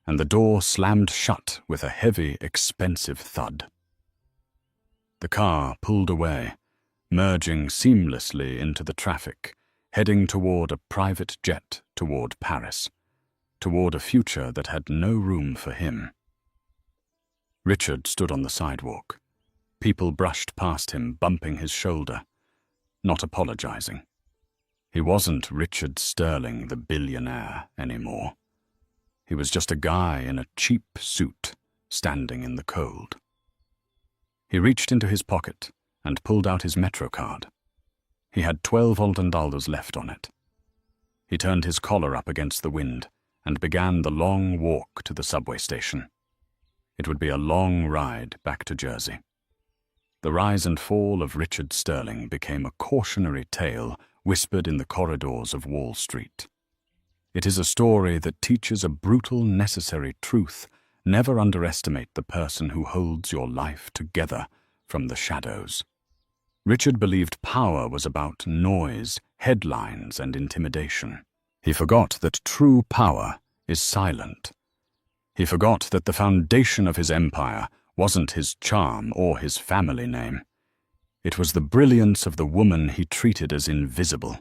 and the door slammed shut with a heavy, expensive thud. The car pulled away, merging seamlessly into the traffic, heading toward a private jet toward Paris, toward a future that had no room for him. Richard stood on the sidewalk. People brushed past him, bumping his shoulder, not apologizing. He wasn't Richard Sterling, the billionaire, anymore. He was just a guy in a cheap suit, standing in the cold. He reached into his pocket and pulled out his Metro card. He had $12 left on it. He turned his collar up against the wind and began the long walk to the subway station. It would be a long ride back to Jersey. The rise and fall of Richard Sterling became a cautionary tale whispered in the corridors of Wall Street. It is a story that teaches a brutal, necessary truth: never underestimate the person who holds your life together from the shadows. Richard believed power was about noise, headlines, and intimidation. He forgot that true power is silent. He forgot that the foundation of his empire wasn't his charm or his family name. It was the brilliance of the woman he treated as invisible.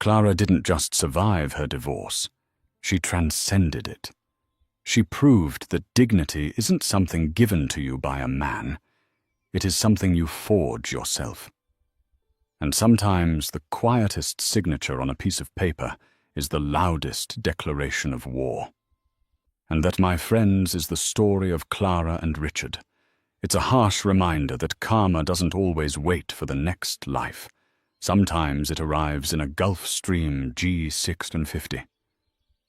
Clara didn't just survive her divorce, she transcended it. She proved that dignity isn't something given to you by a man. It is something you forge yourself. And sometimes the quietest signature on a piece of paper is the loudest declaration of war. And that, my friends, is the story of Clara and Richard. It's a harsh reminder that karma doesn't always wait for the next life. Sometimes it arrives in a Gulfstream G650.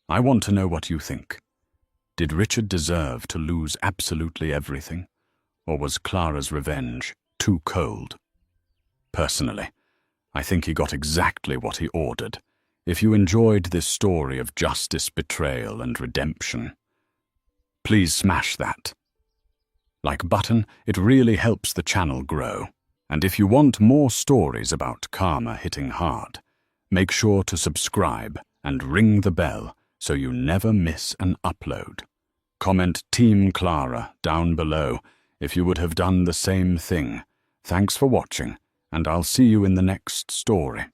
I want to know what you think. Did Richard deserve to lose absolutely everything, or was Clara's revenge too cold? Personally, I think he got exactly what he ordered. If you enjoyed this story of justice, betrayal, and redemption, please smash that like button. It really helps the channel grow. And if you want more stories about karma hitting hard, make sure to subscribe and ring the bell so you never miss an upload. Comment Team Clara down below if you would have done the same thing. Thanks for watching, and I'll see you in the next story.